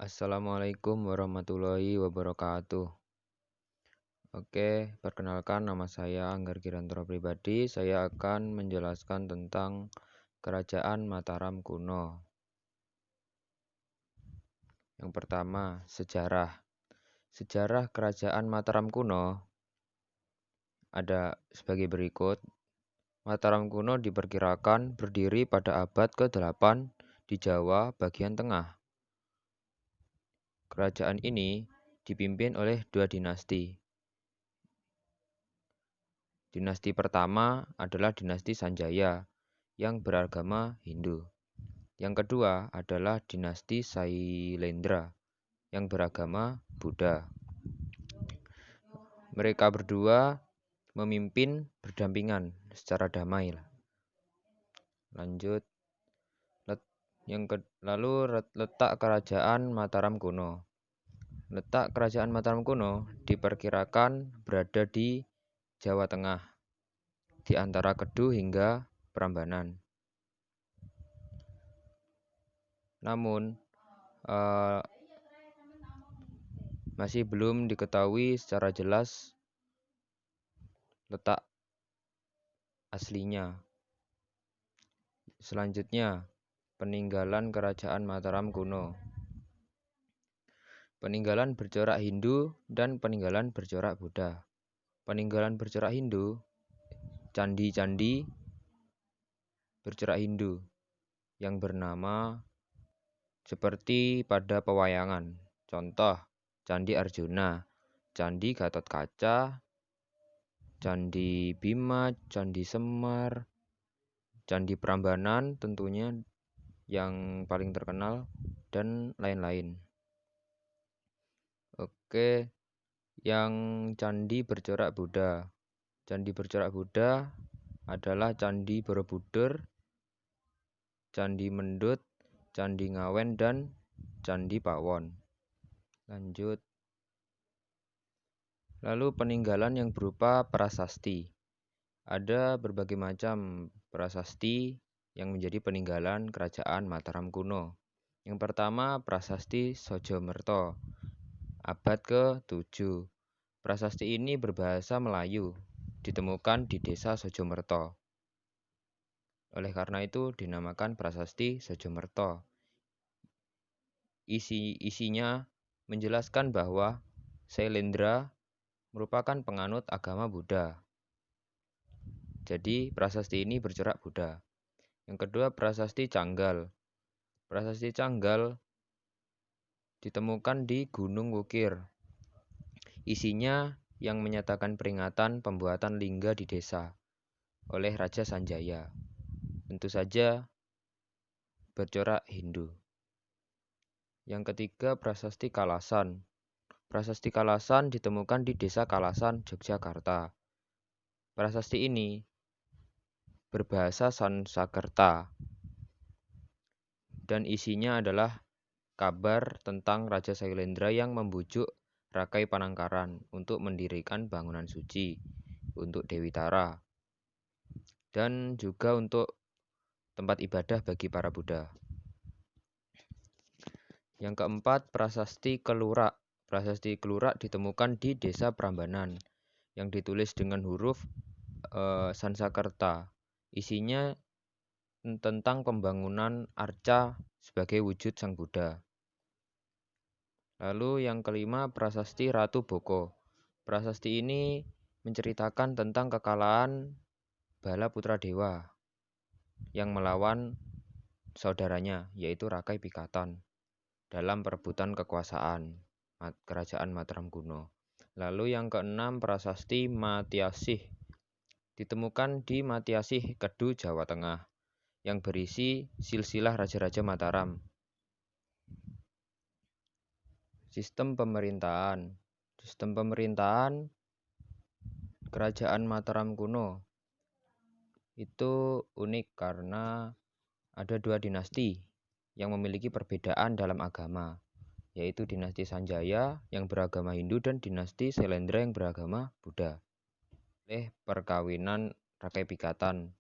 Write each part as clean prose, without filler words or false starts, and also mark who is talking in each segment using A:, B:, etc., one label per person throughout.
A: Assalamualaikum warahmatullahi wabarakatuh. Oke, perkenalkan nama saya Anggar Kirantoro Pribadi. Saya akan menjelaskan tentang Kerajaan Mataram kuno. Yang pertama, sejarah. Sejarah Kerajaan Mataram kuno ada sebagai berikut. Mataram kuno diperkirakan berdiri pada abad ke-8 di Jawa bagian tengah. Kerajaan ini dipimpin oleh dua dinasti. Dinasti pertama adalah dinasti Sanjaya yang beragama Hindu. Yang kedua adalah dinasti Sailendra yang beragama Buddha. Mereka berdua memimpin berdampingan secara damai. Lanjut, letak kerajaan Mataram kuno. Letak kerajaan Mataram kuno diperkirakan berada di Jawa Tengah, di antara Kedu hingga Prambanan. Namun, masih belum diketahui secara jelas letak aslinya. Selanjutnya, peninggalan Kerajaan Mataram kuno. Peninggalan bercorak Hindu dan peninggalan bercorak Buddha. Peninggalan bercorak Hindu, candi-candi bercorak Hindu yang bernama seperti pada pewayangan. Contoh, Candi Arjuna, Candi Gatotkaca, Candi Bima, Candi Semar, Candi Prambanan tentunya yang paling terkenal, dan lain-lain. Oke, yang candi bercorak Buddha. Candi bercorak Buddha adalah Candi Borobudur, Candi Mendut, Candi Ngawen, dan Candi Pawon. Lanjut. Lalu peninggalan yang berupa prasasti. Ada berbagai macam prasasti yang menjadi peninggalan Kerajaan Mataram kuno. Yang pertama, prasasti Sojomerto, abad ke-7. Prasasti ini berbahasa Melayu, ditemukan di desa Sojomerto. Oleh karena itu dinamakan prasasti Sojomerto. Isinya menjelaskan bahwa Sailendra merupakan penganut agama Buddha. Jadi prasasti ini bercorak Buddha. Yang kedua, prasasti Canggal. Prasasti Canggal ditemukan di Gunung Wukir. Isinya yang menyatakan peringatan pembuatan lingga di desa oleh Raja Sanjaya. Tentu saja bercorak Hindu. Yang ketiga, prasasti Kalasan. Prasasti Kalasan ditemukan di desa Kalasan, Yogyakarta. Prasasti ini berbahasa Sanskerta dan isinya adalah kabar tentang Raja Sailendra yang membujuk Rakai Panangkaran untuk mendirikan bangunan suci untuk Dewi Tara dan juga untuk tempat ibadah bagi para Buddha. Yang keempat, prasasti Kelurak. Prasasti Kelurak ditemukan di desa Prambanan yang ditulis dengan huruf Sanskerta. Isinya tentang pembangunan arca sebagai wujud Sang Buddha. Lalu yang kelima, prasasti Ratu Boko. Prasasti ini menceritakan tentang kekalahan Bala Putra Dewa yang melawan saudaranya, yaitu Rakai Pikatan, dalam perebutan kekuasaan Kerajaan Mataram kuno. Lalu yang keenam, prasasti Matiasih. Ditemukan di Matiasih, Kedu, Jawa Tengah, yang berisi silsilah Raja-Raja Mataram. Sistem pemerintahan. Sistem pemerintahan Kerajaan Mataram kuno itu unik karena ada dua dinasti yang memiliki perbedaan dalam agama, yaitu dinasti Sanjaya yang beragama Hindu dan dinasti Sailendra yang beragama Buddha. Oleh perkawinan Rakai Pikatan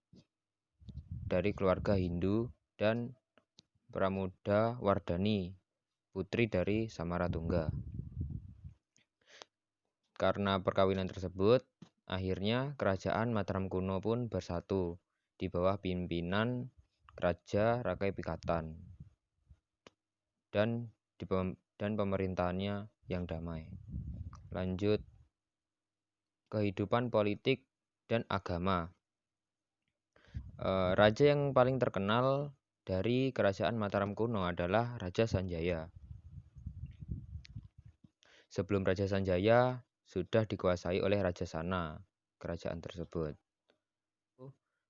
A: dari keluarga Hindu dan Pramuda Wardani putri dari Samaratungga. Karena perkawinan tersebut, akhirnya kerajaan Mataram kuno pun bersatu di bawah pimpinan Raja Rakai Pikatan dan pemerintahannya yang damai. Lanjut, kehidupan politik dan agama. Raja yang paling terkenal dari kerajaan Mataram kuno adalah Raja Sanjaya. Sebelum Raja Sanjaya sudah dikuasai oleh Raja Sana, kerajaan tersebut.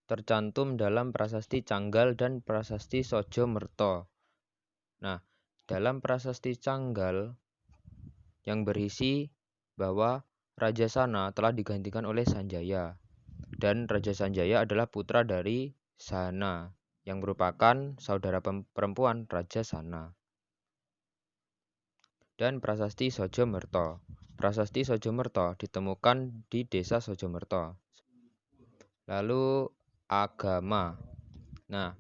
A: Tercantum dalam Prasasti Canggal dan Prasasti Sojo Merto. Nah, dalam Prasasti Canggal yang berisi bahwa Raja Sana telah digantikan oleh Sanjaya. Dan Raja Sanjaya adalah putra dari Sana, yang merupakan saudara perempuan Raja Sana. Dan Prasasti Sojomerto. Prasasti Sojomerto ditemukan di desa Sojomerto. Lalu agama. Nah,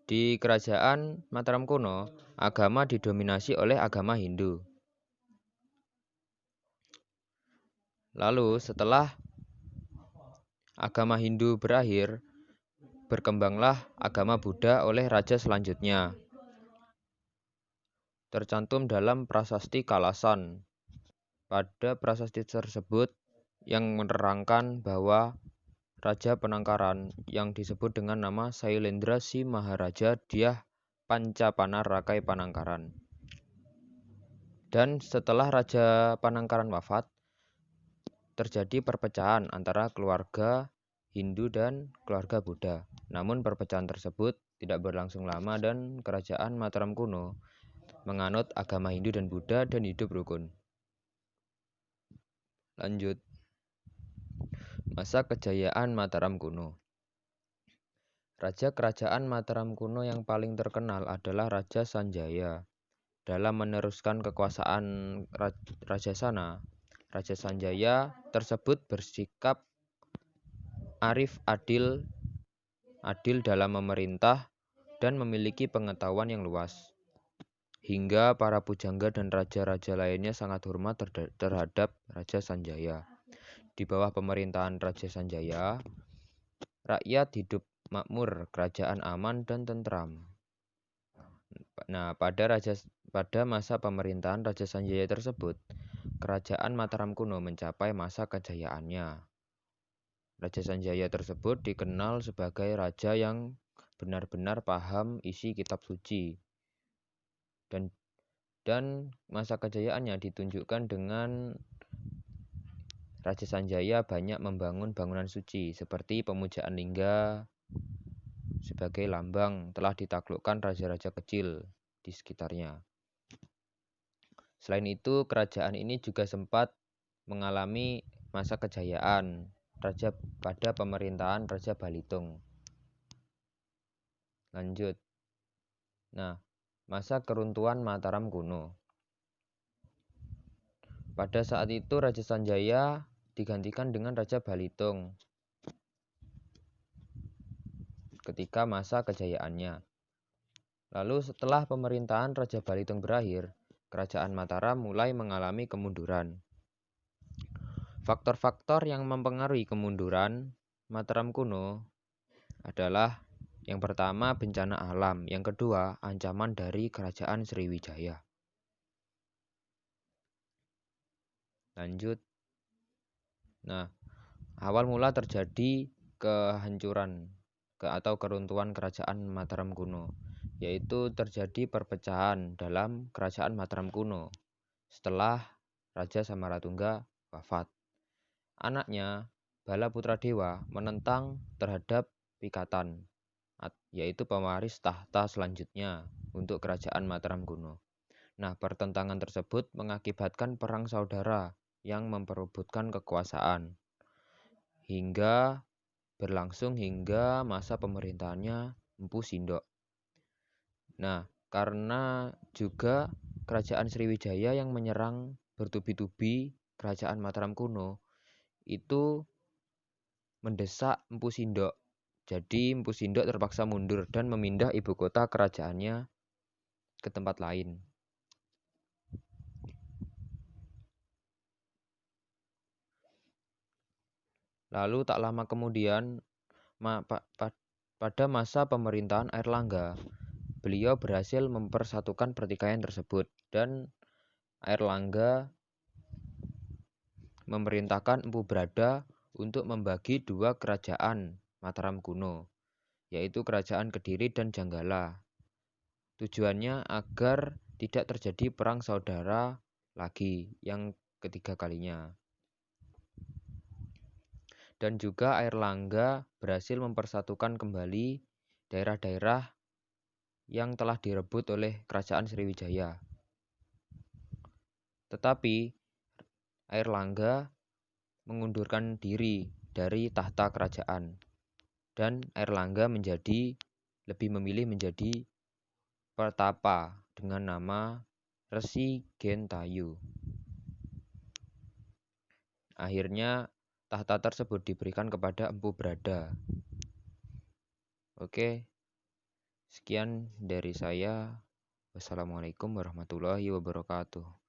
A: di kerajaan Mataram kuno, agama didominasi oleh agama Hindu. Lalu setelah agama Hindu berakhir, berkembanglah agama Buddha oleh raja selanjutnya. Tercantum dalam Prasasti Kalasan. Pada prasasti tersebut yang menerangkan bahwa Raja Penangkaran yang disebut dengan nama Sailendra Si Maharaja Dyah Pancapana Rakai Panangkaran. Dan setelah Raja Panangkaran wafat, terjadi perpecahan antara keluarga Hindu dan keluarga Buddha. Namun perpecahan tersebut tidak berlangsung lama dan kerajaan Mataram kuno menganut agama Hindu dan Buddha dan hidup rukun. Lanjut, masa kejayaan Mataram kuno. Raja kerajaan Mataram kuno yang paling terkenal adalah Raja Sanjaya. Dalam meneruskan kekuasaan Raja Sana, Raja Sanjaya tersebut bersikap arif adil dalam memerintah dan memiliki pengetahuan yang luas. Hingga para pujangga dan raja-raja lainnya sangat hormat terhadap Raja Sanjaya. Di bawah pemerintahan Raja Sanjaya, rakyat hidup makmur, kerajaan aman dan tentram. Nah, pada masa pemerintahan Raja Sanjaya tersebut, kerajaan Mataram kuno mencapai masa kejayaannya. Raja Sanjaya tersebut dikenal sebagai raja yang benar-benar paham isi kitab suci. Dan masa kejayaannya ditunjukkan dengan Raja Sanjaya banyak membangun bangunan suci seperti pemujaan lingga sebagai lambang telah ditaklukkan raja-raja kecil di sekitarnya. Selain itu, kerajaan ini juga sempat mengalami masa kejayaan pada pemerintahan Raja Balitung. Lanjut. Nah, masa keruntuhan Mataram kuno. Pada saat itu Raja Sanjaya digantikan dengan Raja Balitung ketika masa kejayaannya. Lalu setelah pemerintahan Raja Balitung berakhir, kerajaan Mataram mulai mengalami kemunduran. Faktor-faktor yang mempengaruhi kemunduran Mataram kuno adalah yang pertama bencana alam, yang kedua ancaman dari kerajaan Sriwijaya. Lanjut. Nah, awal mula terjadi kehancuran atau keruntuhan kerajaan Mataram kuno, yaitu terjadi perpecahan dalam kerajaan Mataram kuno setelah Raja Samaratungga wafat. Anaknya, Bala Putra Dewa, menentang terhadap Pikatan, yaitu pewaris tahta selanjutnya untuk kerajaan Mataram kuno. Nah, pertentangan tersebut mengakibatkan perang saudara yang memperebutkan kekuasaan hingga berlangsung hingga masa pemerintahannya Empu Sindok. Nah, karena juga kerajaan Sriwijaya yang menyerang bertubi-tubi kerajaan Mataram kuno itu mendesak Empu Sindok. Jadi Empu Sindok terpaksa mundur dan memindah ibu kota kerajaannya ke tempat lain. Lalu tak lama kemudian, pada masa pemerintahan Airlangga, beliau berhasil mempersatukan pertikaian tersebut dan Airlangga memerintahkan Empu Brada untuk membagi dua kerajaan Mataram kuno, yaitu Kerajaan Kediri dan Janggala. Tujuannya agar tidak terjadi perang saudara lagi yang ketiga kalinya. Dan juga Airlangga berhasil mempersatukan kembali daerah-daerah yang telah direbut oleh Kerajaan Sriwijaya. Tetapi Airlangga mengundurkan diri dari tahta kerajaan dan Airlangga lebih memilih menjadi pertapa dengan nama Resi Gentayu. Akhirnya tahta tersebut diberikan kepada Empu Brada. Oke, sekian dari saya. Wassalamualaikum warahmatullahi wabarakatuh.